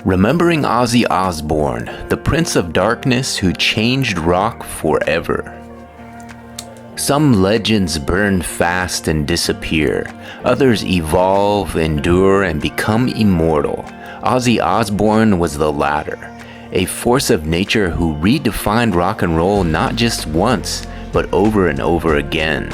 Remembering Ozzy Osbourne, the Prince of Darkness who changed rock forever. Some legends burn fast and disappear. Others evolve, endure, and become immortal. Ozzy Osbourne was the latter, a force of nature who redefined rock and roll not just once, but over and over again.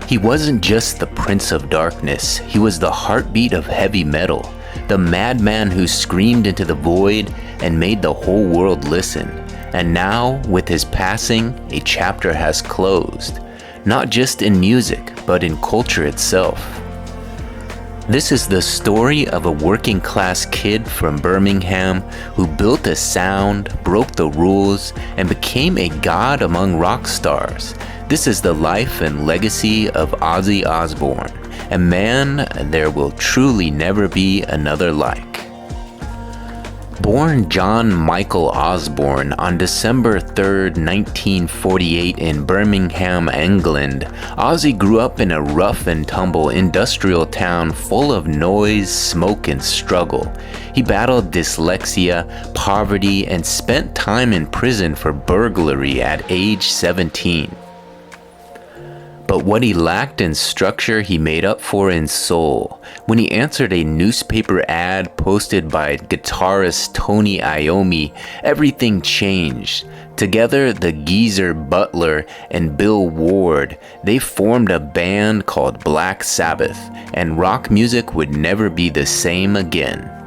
He wasn't just the Prince of Darkness, he was the heartbeat of heavy metal, the madman who screamed into the void and made the whole world listen. And now, with his passing, a chapter has closed, not just in music, but in culture itself. This is the story of a working class kid from Birmingham who built a sound, broke the rules, and became a god among rock stars. This is the life and legacy of Ozzy Osbourne, a man there will truly never be another like. Born John Michael Osbourne on December 3, 1948 in Birmingham, England, Ozzy grew up in a rough and tumble industrial town full of noise, smoke, and struggle. He battled dyslexia, poverty, and spent time in prison for burglary at age 17. But what he lacked in structure, he made up for in soul. When he answered a newspaper ad posted by guitarist Tony Iommi, everything changed. Together, the geezer Butler and Bill Ward, they formed a band called Black Sabbath, and rock music would never be the same again.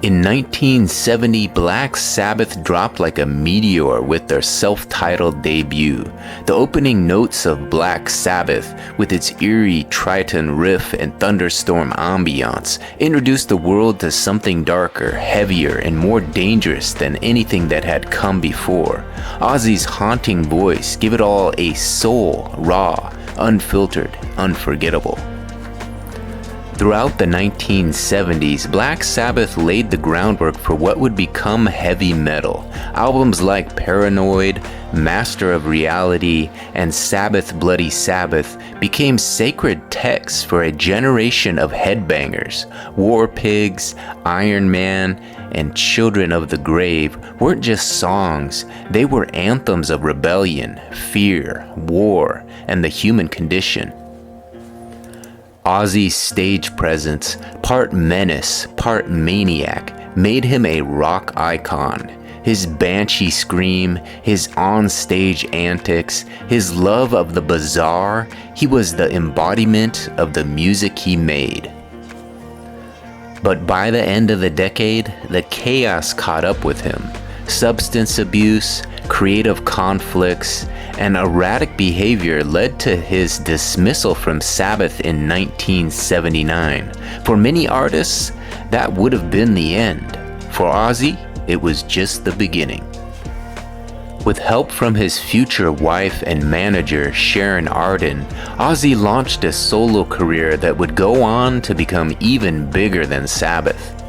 In 1970, Black Sabbath dropped like a meteor with their self-titled debut. The opening notes of Black Sabbath, with its eerie Triton riff and thunderstorm ambiance, introduced the world to something darker, heavier, and more dangerous than anything that had come before. Ozzy's haunting voice gave it all a soul, raw, unfiltered, unforgettable. Throughout the 1970s, Black Sabbath laid the groundwork for what would become heavy metal. Albums like Paranoid, Master of Reality, and Sabbath Bloody Sabbath became sacred texts for a generation of headbangers. War Pigs, Iron Man, and Children of the Grave weren't just songs, they were anthems of rebellion, fear, war, and the human condition. Ozzy's stage presence, part menace, part maniac, made him a rock icon. His banshee scream, his on-stage antics, his love of the bizarre, he was the embodiment of the music he made. But by the end of the decade, the chaos caught up with him. Substance abuse, creative conflicts, and erratic behavior led to his dismissal from Sabbath in 1979. For many artists, that would have been the end. For Ozzy, it was just the beginning. With help from his future wife and manager, Sharon Arden, Ozzy launched a solo career that would go on to become even bigger than Sabbath.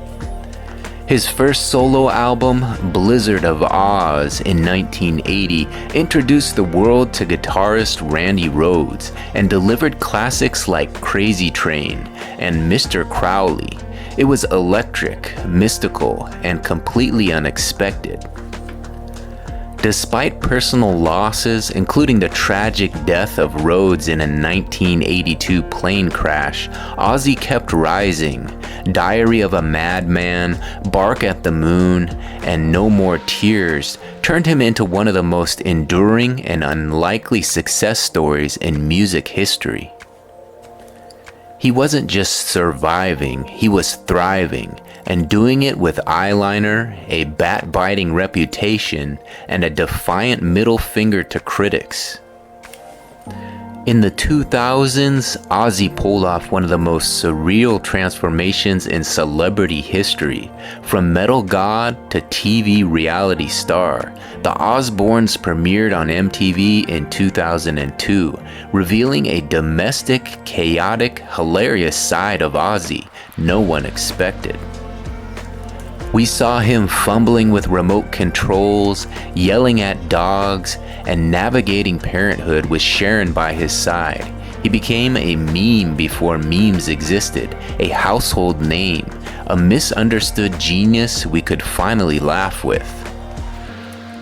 His first solo album, Blizzard of Oz, in 1980, introduced the world to guitarist Randy Rhoads and delivered classics like Crazy Train and Mr. Crowley. It was electric, mystical, and completely unexpected. Despite personal losses, including the tragic death of Rhoads in a 1982 plane crash, Ozzy kept rising. Diary of a Madman, Bark at the Moon, and No More Tears turned him into one of the most enduring and unlikely success stories in music history. He wasn't just surviving, he was thriving, and doing it with eyeliner, a bat-biting reputation, and a defiant middle finger to critics. In the 2000s, Ozzy pulled off one of the most surreal transformations in celebrity history. From metal god to TV reality star, the Osbournes premiered on MTV in 2002, revealing a domestic, chaotic, hilarious side of Ozzy no one expected. We saw him fumbling with remote controls, yelling at dogs, and navigating parenthood with Sharon by his side. He became a meme before memes existed, a household name, a misunderstood genius we could finally laugh with.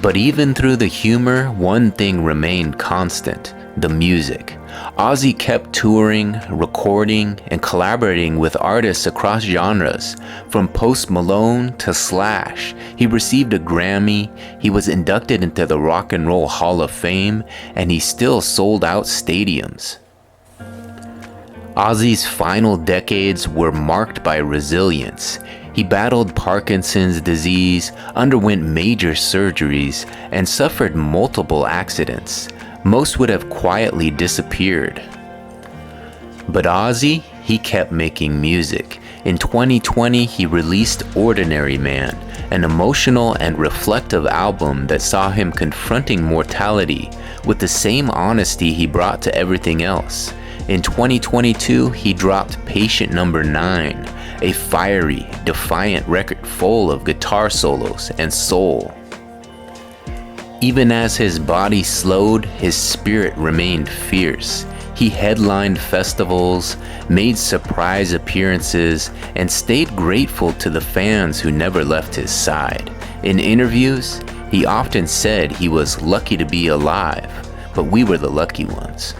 But even through the humor, one thing remained constant: the music. Ozzy kept touring, recording, and collaborating with artists across genres. From Post Malone to Slash, he received a Grammy, he was inducted into the Rock and Roll Hall of Fame, and he still sold out stadiums. Ozzy's final decades were marked by resilience. He battled Parkinson's disease, underwent major surgeries, and suffered multiple accidents. Most would have quietly disappeared. But Ozzy, he kept making music. In 2020, he released Ordinary Man, an emotional and reflective album that saw him confronting mortality with the same honesty he brought to everything else. In 2022, he dropped Patient Number 9, a fiery, defiant record full of guitar solos and soul. Even as his body slowed, his spirit remained fierce. He headlined festivals, made surprise appearances, and stayed grateful to the fans who never left his side. In interviews, he often said he was lucky to be alive, but we were the lucky ones.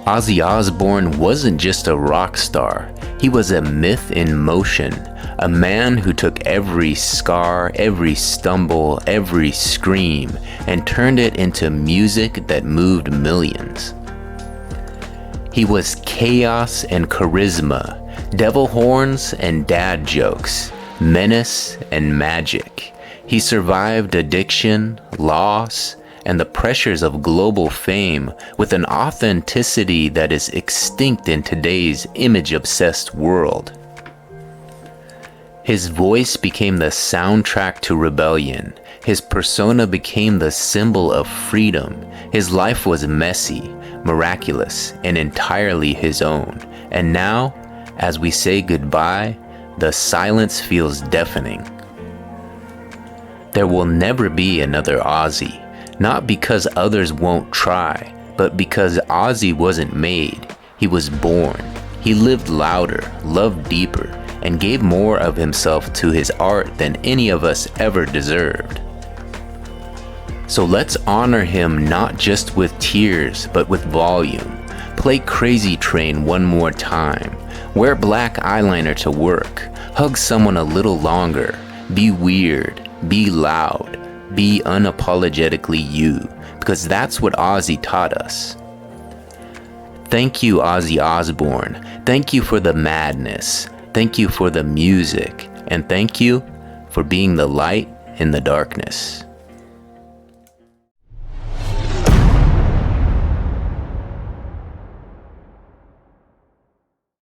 Ozzy Osbourne wasn't just a rock star, he was a myth in motion, a man who took every scar, every stumble, every scream, and turned it into music that moved millions. He was chaos and charisma, devil horns and dad jokes, menace and magic. He survived addiction, loss, and the pressures of global fame with an authenticity that is extinct in today's image-obsessed world. His voice became the soundtrack to rebellion. His persona became the symbol of freedom. His life was messy, miraculous, and entirely his own. And now, as we say goodbye, the silence feels deafening. There will never be another Ozzy. Not because others won't try, but because Ozzy wasn't made. He was born. He lived louder, loved deeper, and gave more of himself to his art than any of us ever deserved. So let's honor him not just with tears, but with volume. Play Crazy Train one more time. Wear black eyeliner to work. Hug someone a little longer. Be weird. Be loud. Be unapologetically you, because that's what Ozzy taught us. Thank you, Ozzy Osbourne. Thank you for the madness. Thank you for the music. And thank you for being the light in the darkness.